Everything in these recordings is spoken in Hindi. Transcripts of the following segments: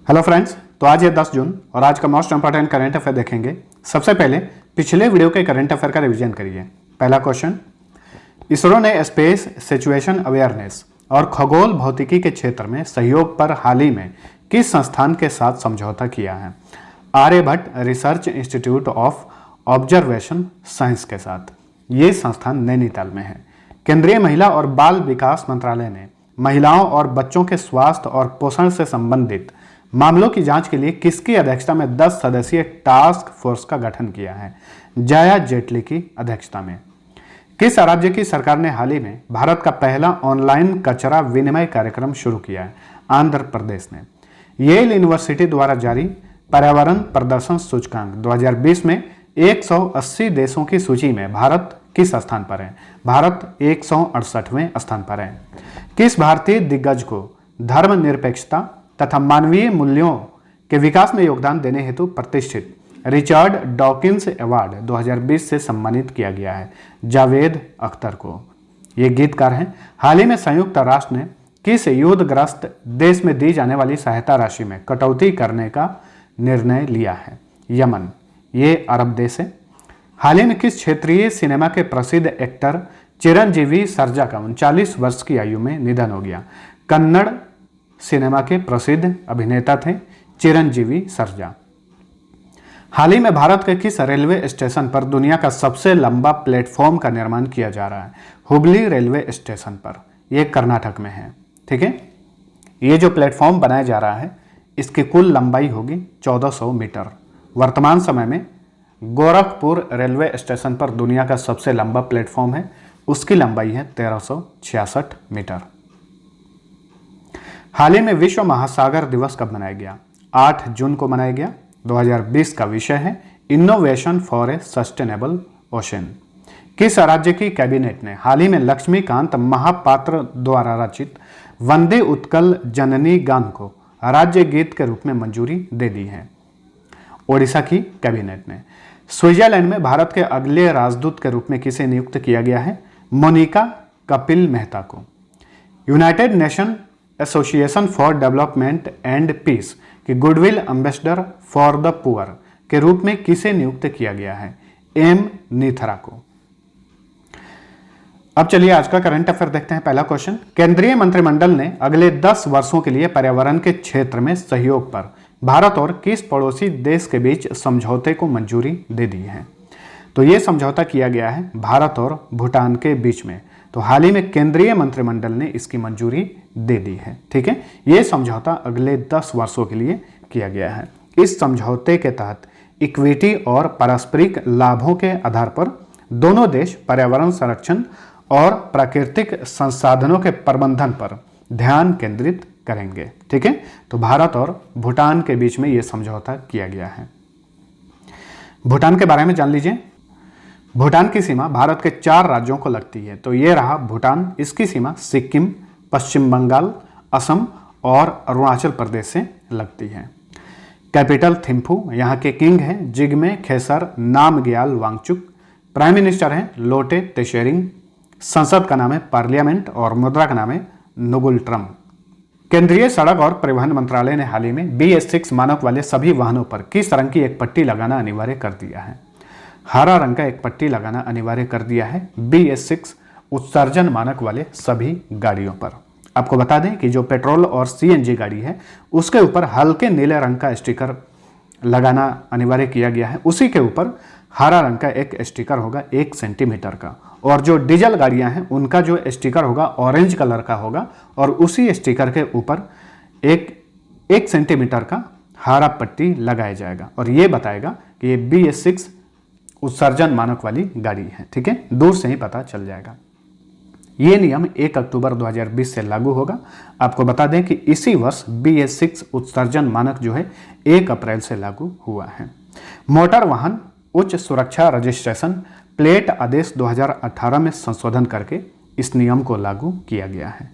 हेलो फ्रेंड्स, तो आज है 10 जून और आज का मोस्ट इंपॉर्टेंट करंट अफेयर देखेंगे। सबसे पहले पिछले वीडियो के करंट अफेयर का रिवीजन करिए। पहला क्वेश्चन, इसरो ने स्पेस सिचुएशन अवेयरनेस और खगोल भौतिकी के क्षेत्र में सहयोग पर हाल ही में किस संस्थान के साथ समझौता किया है? Aryabhatta Research Institute of Observation Science के साथ। ये संस्थान नैनीताल में है। केंद्रीय महिला और बाल विकास मंत्रालय ने महिलाओं और बच्चों के स्वास्थ्य और पोषण से संबंधित मामलों की जांच के लिए किसकी अध्यक्षता में 10 सदस्यीय टास्क फोर्स का गठन किया है? जया जेटली की अध्यक्षता में। किस राज्य की सरकार ने हाल ही में भारत का पहला ऑनलाइन कचरा विनिमय कार्यक्रम शुरू किया है? आंध्र प्रदेश ने। येल यूनिवर्सिटी द्वारा जारी पर्यावरण प्रदर्शन सूचकांक 2020 में 180 देशों की सूची में भारत किस स्थान पर है? भारत 168वें स्थान पर है। किस भारतीय दिग्गज को धर्मनिरपेक्षता तथा मानवीय मूल्यों के विकास में योगदान देने हेतु प्रतिष्ठित रिचर्ड डॉकिंस अवार्ड 2020 से सम्मानित किया गया है? जावेद अख्तर को। ये गीतकार हैं। हाल ही में संयुक्त राष्ट्र ने किस युद्धग्रस्त देश में दी जाने वाली सहायता राशि में कटौती करने का निर्णय लिया है? यमन। ये अरब देश है। हाल ही में किस क्षेत्रीय सिनेमा के प्रसिद्ध एक्टर चिरंजीवी सर्जा का 39 वर्ष की आयु में निधन हो गया? कन्नड़ सिनेमा के प्रसिद्ध अभिनेता थे चिरंजीवी सर्जा। हाल ही में भारत के किस रेलवे स्टेशन पर दुनिया का सबसे लंबा प्लेटफॉर्म का निर्माण किया जा रहा है? हुबली रेलवे स्टेशन पर। यह कर्नाटक में है। ठीक है। ये जो प्लेटफॉर्म बनाया जा रहा है इसकी कुल लंबाई होगी 1400 मीटर। वर्तमान समय में गोरखपुर रेलवे स्टेशन पर दुनिया का सबसे लंबा प्लेटफॉर्म है, उसकी लंबाई है 1366 मीटर। हाल ही में विश्व महासागर दिवस कब मनाया गया? 8 जून को मनाया गया। 2020 का विषय है innovation for a sustainable ocean. किस राज्य की कैबिनेट ने हाल ही में लक्ष्मीकांत महापात्र द्वारा रचित वंदे उत्कल जननी गान को राज्य गीत के रूप में मंजूरी दे दी है? ओडिशा की कैबिनेट ने। स्विट्जरलैंड में भारत के अगले राजदूत के रूप में किसे नियुक्त किया गया है? मोनिका कपिल मेहता को। United Nation Association for Development and Peace की goodwill ambassador for the poor के रूप में किसे नियुक्त किया गया है? एम नीथरा को। अब चलिए आज का करंट अफेयर देखते हैं। पहला क्वेश्चन, केंद्रीय मंत्रिमंडल ने अगले 10 वर्षों के लिए पर्यावरण के क्षेत्र में सहयोग पर भारत और किस पड़ोसी देश के बीच समझौते को मंजूरी दे दी है? तो यह समझौता किया गया है भारत और भूटान के बीच में। तो हाल ही में केंद्रीय मंत्रिमंडल ने इसकी मंजूरी दे दी है। ठीक है। यह समझौता अगले 10 वर्षों के लिए किया गया है। इस समझौते के तहत इक्विटी और पारस्परिक लाभों के आधार पर दोनों देश पर्यावरण संरक्षण और प्राकृतिक संसाधनों के प्रबंधन पर ध्यान केंद्रित करेंगे। ठीक है। तो भारत और भूटान के बीच में यह समझौता किया गया है। भूटान के बारे में जान लीजिए। भूटान की सीमा भारत के 4 राज्यों को लगती है। तो ये रहा भूटान। इसकी सीमा सिक्किम, पश्चिम बंगाल, असम और अरुणाचल प्रदेश से लगती है। कैपिटल थिम्फू। यहाँ के किंग हैं जिग्मे खेसर नामग्याल वांगचुक। प्राइम मिनिस्टर हैं लोटे त्शेरिंग। संसद का नाम है पार्लियामेंट और मुद्रा का नाम है नुगुल ट्रम। केंद्रीय सड़क और परिवहन मंत्रालय ने हाल ही में BS6 मानक वाले सभी वाहनों पर किस रंग की एक पट्टी लगाना अनिवार्य कर दिया है? हरा रंग का एक पट्टी लगाना अनिवार्य कर दिया है BS6 उत्सर्जन मानक वाले सभी गाड़ियों पर। आपको बता दें कि जो पेट्रोल और CNG गाड़ी है उसके ऊपर हल्के नीले रंग का स्टिकर लगाना अनिवार्य किया गया है। उसी के ऊपर हरा रंग का एक स्टिकर होगा 1 सेंटीमीटर का, और जो डीजल गाड़ियां हैं उनका जो स्टिकर होगा ऑरेंज कलर का होगा और उसी स्टिकर के ऊपर एक सेंटीमीटर का हरा पट्टी लगाया जाएगा और ये बताएगा कि ये BS6 उत्सर्जन मानक वाली गाड़ी है। ठीक है। दूर से ही पता चल जाएगा। ये नियम 1 अक्टूबर 2020 से लागू होगा। आपको बता दें कि इसी वर्ष BS6 उत्सर्जन मानक जो है 1 अप्रैल से लागू हुआ है। मोटर वाहन उच्च सुरक्षा रजिस्ट्रेशन प्लेट आदेश 2018 में संशोधन करके इस नियम को लागू किया गया है।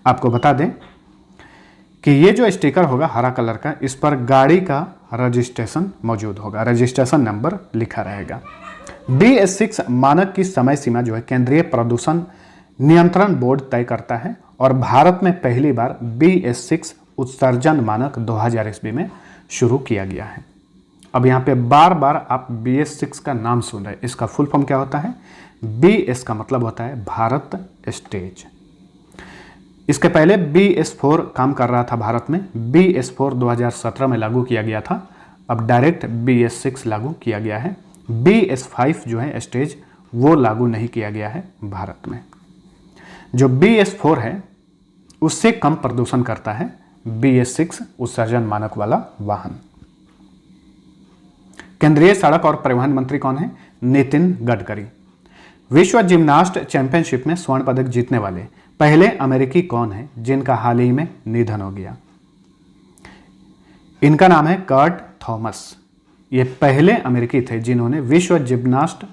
आपको बता दें कि ये जो स्टिकर होगा हरा कलर का, इस पर गाड़ी का रजिस्ट्रेशन मौजूद होगा, रजिस्ट्रेशन नंबर लिखा रहेगा। BS6 मानक की समय सीमा जो है केंद्रीय प्रदूषण नियंत्रण बोर्ड तय करता है और भारत में पहली बार BS6 उत्सर्जन मानक 2000 ईस्वी में शुरू किया गया है। अब यहाँ पे बार बार आप BS6 का नाम सुन रहे हैं। इसका फुल फॉर्म क्या होता है? BS का मतलब होता है भारत स्टेज। इसके पहले BS4 काम कर रहा था भारत में। BS4 2017 में लागू किया गया था। अब डायरेक्ट BS6 लागू किया गया है। BS5 जो है स्टेज, वो लागू नहीं किया गया है भारत में। जो BS4 है उससे कम प्रदूषण करता है BS6 उत्सर्जन मानक वाला वाहन। केंद्रीय सड़क और परिवहन मंत्री कौन है? नितिन गडकरी। विश्व जिम्नास्ट चैंपियनशिप में स्वर्ण पदक जीतने वाले पहले अमेरिकी कौन है जिनका हाल ही में निधन हो गया? इनका नाम है कर्ट थॉमस। ये पहले अमेरिकी थे जिन्होंने विश्व जिम्नास्ट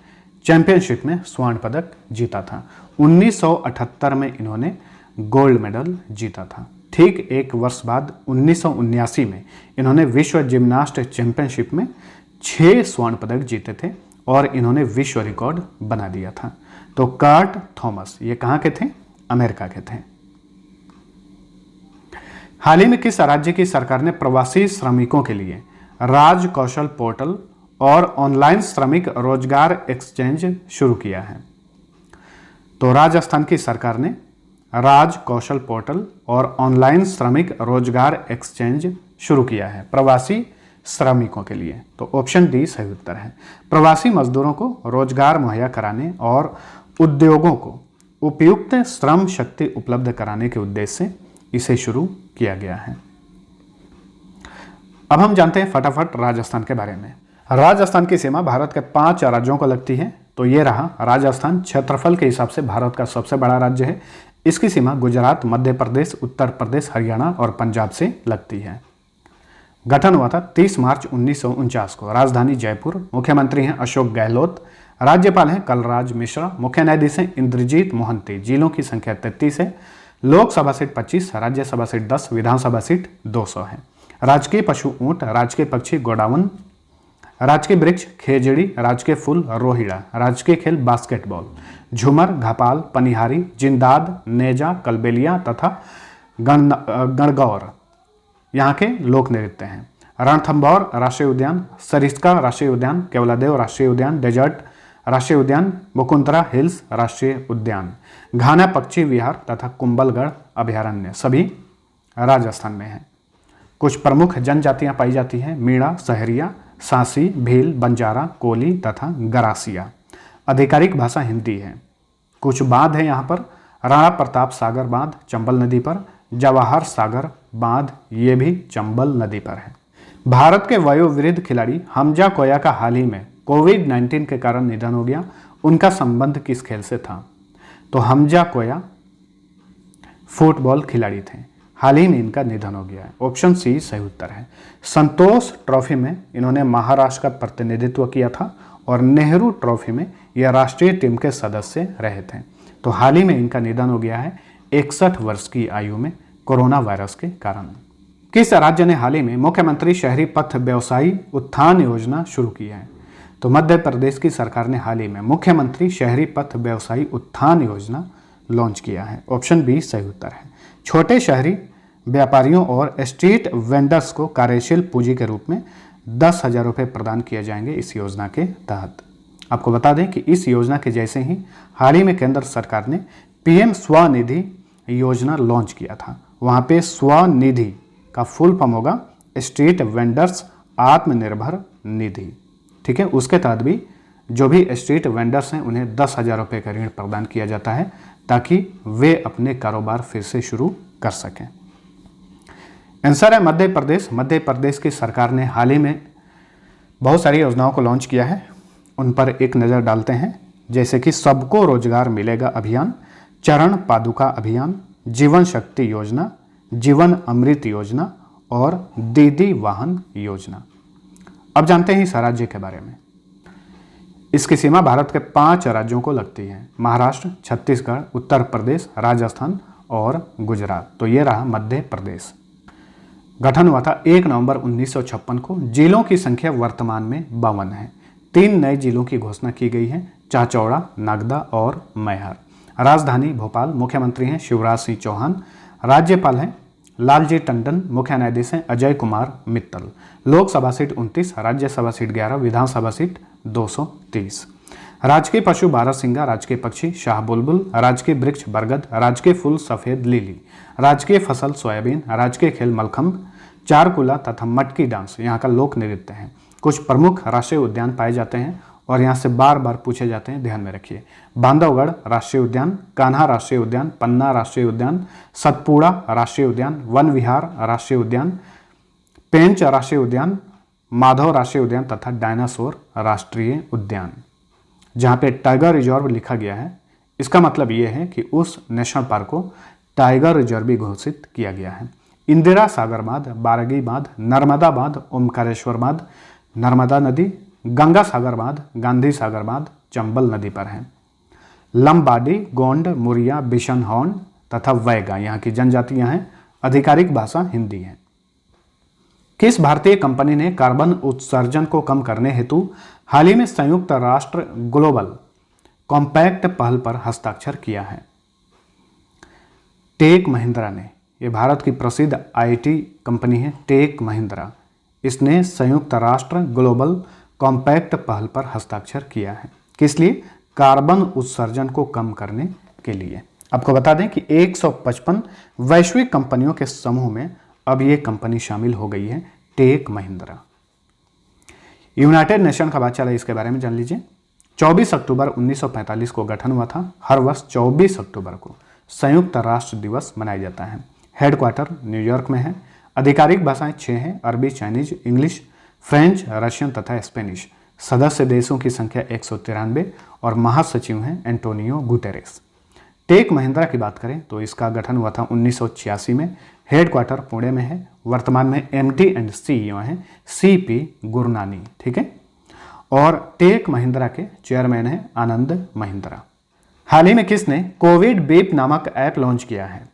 चैंपियनशिप में स्वर्ण पदक जीता था। 1978 में इन्होंने गोल्ड मेडल जीता था। ठीक एक वर्ष बाद 1979 में इन्होंने विश्व जिम्नास्ट चैंपियनशिप में 6 स्वर्ण पदक जीते थे और इन्होंने विश्व रिकॉर्ड बना दिया था। तो कर्ट थॉमस ये कहाँ के थे? अमेरिका के थे। हाल ही में किस राज्य की सरकार ने प्रवासी श्रमिकों के लिए राज कौशल पोर्टल और ऑनलाइन श्रमिक रोजगार एक्सचेंज शुरू किया है? तो राजस्थान की सरकार ने राज कौशल पोर्टल और ऑनलाइन श्रमिक रोजगार एक्सचेंज शुरू किया है प्रवासी श्रमिकों के लिए। तो ऑप्शन डी सही उत्तर है। प्रवासी मजदूरों को रोजगार मुहैया कराने और उद्योगों को उपयुक्त श्रम शक्ति उपलब्ध कराने के उद्देश्य से इसे शुरू किया गया है। अब हम जानते हैं फटाफट राजस्थान के बारे में। राजस्थान की सीमा भारत के 5 राज्यों को लगती है। तो ये रहा राजस्थान। क्षेत्रफल के हिसाब से भारत का सबसे बड़ा राज्य है। इसकी सीमा गुजरात, मध्य प्रदेश, उत्तर प्रदेश, हरियाणा और पंजाब से लगती है। गठन हुआ था 30 मार्च 1949 को। राजधानी जयपुर। मुख्यमंत्री हैं अशोक गहलोत। राज्यपाल हैं कलराज मिश्रा। मुख्य न्यायाधीश हैं इंद्रजीत मोहंती। जिलों की संख्या 33 है। लोकसभा सीट 25, राज्यसभा सीट 10, विधानसभा सीट 200 है। राजकीय पशु ऊंट, राजकीय पक्षी गोडाउन, राजकीय वृक्ष खेजड़ी, राजकीय फूल रोहिड़ा, राजकीय खेल बास्केटबॉल, झूमर, घापाल, पनिहारी, जिंदाद, नेजा, कलबेलिया तथा गणगौर यहाँ के लोक नृत्य हैं। रणथंभौर राष्ट्रीय उद्यान, सरिस्का राष्ट्रीय उद्यान, केवलादेव राष्ट्रीय उद्यान, डेजर्ट राष्ट्रीय उद्यान, मुकुंदरा हिल्स राष्ट्रीय उद्यान, घाना पक्षी विहार तथा कुंभलगढ़ अभयारण्य सभी राजस्थान में हैं। कुछ प्रमुख जनजातियां पाई जाती हैं। मीणा, सहरिया, सांसी, भील, बंजारा, कोली तथा गरासिया। आधिकारिक भाषा हिंदी है। कुछ बांध है यहाँ पर। राणा प्रताप सागर बांध चंबल नदी पर, जवाहर सागर बांध ये भी चंबल नदी पर है। भारत के वयोवृद्ध खिलाड़ी हमजा कोया का हाल ही में कोविड-19 के कारण निधन हो गया। उनका संबंध किस खेल से था? तो हमजा कोया फुटबॉल खिलाड़ी थे। हाल ही में इनका निधन हो गया है। ऑप्शन सी सही उत्तर है। संतोष ट्रॉफी में इन्होंने महाराष्ट्र का प्रतिनिधित्व किया था और नेहरू ट्रॉफी में यह राष्ट्रीय टीम के सदस्य रहे थे। तो हाल ही में इनका निधन हो गया है 61 वर्ष की आयु में कोरोना वायरस के कारण। किस राज्य ने हाल ही में मुख्यमंत्री शहरी पथ व्यवसायी उत्थान योजना शुरू की है? तो मध्य प्रदेश की सरकार ने हाल ही में मुख्यमंत्री शहरी पथ व्यवसायी उत्थान योजना लॉन्च किया है। ऑप्शन बी सही उत्तर है। छोटे शहरी व्यापारियों और स्ट्रीट वेंडर्स को कार्यशील पूंजी के रूप में 10,000 रुपये प्रदान किए जाएंगे इस योजना के तहत। आपको बता दें कि इस योजना के जैसे ही हाल ही में केंद्र सरकार ने PM स्वनिधि योजना लॉन्च किया था। वहाँ पे स्वनिधि का फुल फॉर्म होगा स्ट्रीट वेंडर्स आत्मनिर्भर निधि। ठीक है, उसके तहत भी जो भी स्ट्रीट वेंडर्स हैं उन्हें 10,000 रुपये का ऋण प्रदान किया जाता है ताकि वे अपने कारोबार फिर से शुरू कर सकें। आंसर है मध्य प्रदेश। मध्य प्रदेश की सरकार ने हाल ही में बहुत सारी योजनाओं को लॉन्च किया है। उन पर एक नज़र डालते हैं, जैसे कि सबको रोजगार मिलेगा अभियान, चरण पादुका अभियान, जीवन शक्ति योजना, जीवन अमृत योजना और दीदी वाहन योजना। अब जानते हैं इस राज्य के बारे में। इसकी सीमा भारत के 5 राज्यों को लगती है। महाराष्ट्र, छत्तीसगढ़, उत्तर प्रदेश, राजस्थान और गुजरात। तो ये रहा मध्य प्रदेश। गठन हुआ था 1 नवंबर 1956 को। जिलों की संख्या वर्तमान में 52 है। 3 नए जिलों की घोषणा की गई है, चाचौड़ा, नागदा और मैहर। राजधानी भोपाल। मुख्यमंत्री हैं शिवराज सिंह चौहान। राज्यपाल हैं लालजी टंडन, मुख्य न्यायाधीश हैं अजय कुमार मित्तल। लोकसभा सीट 29, राज्यसभा सीट 11, विधानसभा सीट 230। राजकीय पशु बारहसिंगा, राजकीय पक्षी शाह बुलबुल, राजकीय वृक्ष बरगद, राजकीय फूल सफेद लिली, राजकीय फसल सोयाबीन, राजकीय खेल मलखंभ, चारकुला तथा मटकी डांस यहाँ का लोक नृत्य है। कुछ प्रमुख राष्ट्रीय उद्यान पाए जाते हैं और यहाँ से बार बार पूछे जाते हैं, ध्यान में रखिए। बांधवगढ़ राष्ट्रीय उद्यान, कान्हा राष्ट्रीय उद्यान, पन्ना राष्ट्रीय उद्यान, सतपुड़ा राष्ट्रीय उद्यान, वन विहार राष्ट्रीय उद्यान, पेंच राष्ट्रीय उद्यान, माधव राष्ट्रीय उद्यान तथा डायनासोर राष्ट्रीय उद्यान। जहाँ पे टाइगर रिजर्व लिखा गया है, इसका मतलब ये है कि उस नेशनल पार्क को टाइगर रिजर्व भी घोषित किया गया है। इंदिरा सागर बांध, बारगी बांध, नर्मदा बांध, ओमकारेश्वर बांध, नर्मदा नदी, गंगा सागर बांध, गांधी सागर बांध चंबल नदी पर है। लंबाडी, गोंड, मुरिया, बिशनहॉर्न तथा वैगा यहाँ की जनजातियां हैं। आधिकारिक भाषा हिंदी है। किस भारतीय कंपनी ने कार्बन उत्सर्जन को कम करने हेतु हाल ही में संयुक्त राष्ट्र ग्लोबल कॉम्पैक्ट पहल पर हस्ताक्षर किया है? टेक महिंद्रा ने, यह भारत की प्रसिद्ध आईटी कंपनी है टेक महिंद्रा। इसने संयुक्त राष्ट्र ग्लोबल कॉम्पैक्ट पहल पर हस्ताक्षर किया है। किस लिए? कार्बन उत्सर्जन को कम करने के लिए। आपको बता दें कि 155 वैश्विक कंपनियों के समूह में अब ये कंपनी शामिल हो गई है, टेक महिंद्रा। यूनाइटेड नेशन का बात चला, इसके बारे में जान लीजिए। 24 अक्टूबर 1945 को गठन हुआ था। हर वर्ष 24 अक्टूबर को संयुक्त राष्ट्र दिवस मनाया जाता है। हेडक्वार्टर न्यूयॉर्क में है। आधिकारिक भाषाएं 6 हैं, अरबी, चाइनीज, इंग्लिश, फ्रेंच, रशियन तथा स्पेनिश। सदस्य देशों की संख्या 193 और महासचिव हैं एंटोनियो गुटेरेस। टेक महिंद्रा की बात करें तो इसका गठन हुआ था 1986 में। हेडक्वार्टर पुणे में है। वर्तमान में एमडी एंड सीईओ हैं सीपी गुरनानी, ठीक है। और टेक महिंद्रा के चेयरमैन हैं आनंद महिंद्रा। हाल ही में किसने कोविड बीप नामक ऐप लॉन्च किया है?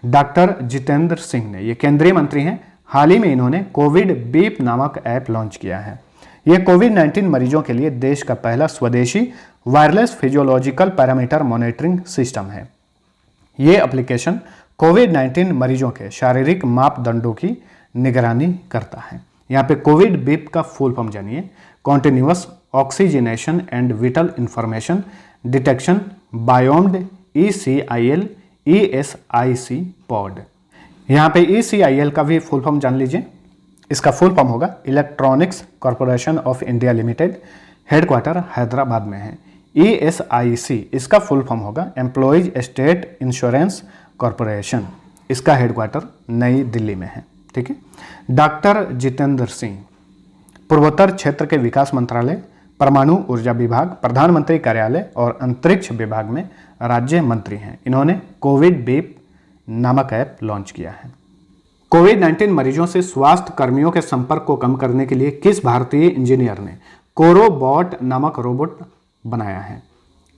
डॉक्टर जितेंद्र सिंह ने, ये केंद्रीय मंत्री हैं। हाल ही में इन्होंने कोविड बीप नामक ऐप लॉन्च किया है। यह कोविड-19 मरीजों के लिए देश का पहला स्वदेशी wireless physiological parameter monitoring system है। ये एप्लीकेशन कोविड-19 मरीजों के शारीरिक मापदंडों की निगरानी करता है। यहाँ पे कोविड बीप का फुल फॉर्म जानिए। Continuous oxygenation and vital information detection biomed ECIL ESIC पॉड। यहाँ पे ECIL का भी फुल फॉर्म जान लीजिए। इसका फुल फॉर्म होगा electronics corporation of India limited. Headquarter Hyderabad में है। ESIC इसका फुल फॉर्म होगा एम्प्लॉयज स्टेट इंश्योरेंस कॉरपोरेशन। इसका हेडक्वार्टर नई दिल्ली में है, ठीक है। डॉक्टर जितेंद्र सिंह पूर्वोत्तर क्षेत्र के विकास मंत्रालय, परमाणु ऊर्जा विभाग, प्रधानमंत्री कार्यालय और अंतरिक्ष विभाग में राज्य मंत्री हैं। इन्होंने कोविड बीप नामक ऐप लॉन्च किया है। कोविड-19 मरीजों से स्वास्थ्य कर्मियों के संपर्क को कम करने के लिए किस भारतीय इंजीनियर ने कोरोबॉट नामक रोबोट बनाया है?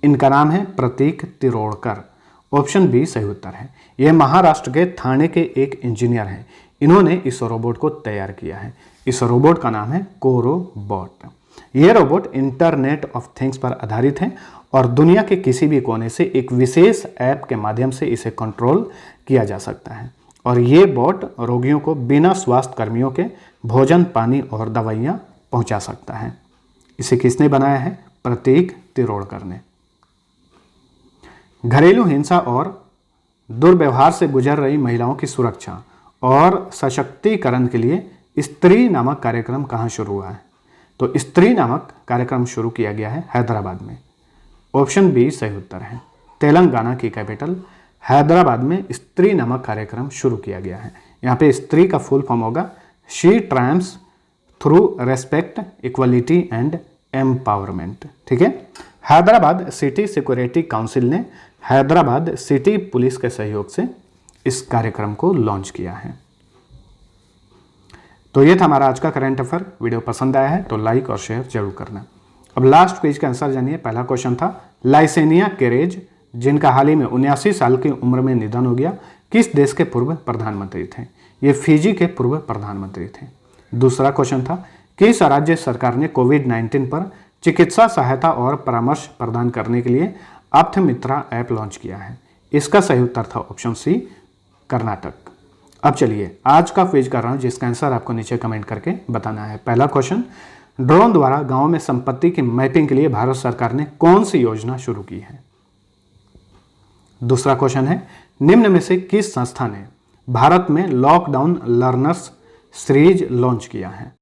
इनका नाम है प्रतीक तिरोड़कर। ऑप्शन बी सही उत्तर है। यह महाराष्ट्र के ठाणे के एक इंजीनियर हैं। इन्होंने इस रोबोट को तैयार किया है। इस रोबोट का नाम है कोरोबॉट। यह रोबोट इंटरनेट ऑफ थिंग्स पर आधारित है और दुनिया के किसी भी कोने से एक विशेष ऐप के माध्यम से इसे कंट्रोल किया जा सकता है। और ये बॉट रोगियों को बिना स्वास्थ्य कर्मियों के भोजन, पानी और दवाइयाँ पहुँचा सकता है। इसे किसने बनाया है? प्रतीक तिरोड़कर ने। घरेलू हिंसा और दुर्व्यवहार से गुजर रही महिलाओं की सुरक्षा और सशक्तिकरण के लिए स्त्री नामक कार्यक्रम कहाँ शुरू हुआ है? तो स्त्री नामक कार्यक्रम शुरू किया गया है हैदराबाद में। ऑप्शन बी सही उत्तर है। तेलंगाना की कैपिटल हैदराबाद में स्त्री नामक कार्यक्रम शुरू किया गया है। यहाँ पे स्त्री का फुल फॉर्म होगा she triumphs through respect, equality and empowerment, ठीक है। हैदराबाद सिटी सिक्योरिटी काउंसिल ने हैदराबाद सिटी पुलिस के सहयोग से इस कार्यक्रम को लॉन्च किया है। तो ये था हमारा आज का करंट अफेयर। वीडियो पसंद आया है तो लाइक और शेयर जरूर करना। अब लास्ट पेज का आंसर जानिए। पहला क्वेश्चन था लाइसेनिया केरेज, जिनका हाल ही में 79 साल की उम्र में निधन हो गया, किस देश के पूर्व प्रधानमंत्री थे? ये फिजी के पूर्व प्रधानमंत्री थे। दूसरा क्वेश्चन था किस राज्य सरकार ने कोविड-19 पर चिकित्सा सहायता और परामर्श प्रदान करने के लिए आप्थमित्रा ऐप लॉन्च किया है? इसका सही उत्तर था ऑप्शन सी कर्नाटक। अब चलिए आज का क्विज कर रहा हूं, जिसका आंसर आपको नीचे कमेंट करके बताना है। पहला क्वेश्चन, ड्रोन द्वारा गांव में संपत्ति की मैपिंग के लिए भारत सरकार ने कौन सी योजना शुरू की है? दूसरा क्वेश्चन है, निम्न में से किस संस्था ने भारत में लॉकडाउन लर्नर्स सीरीज लॉन्च किया है?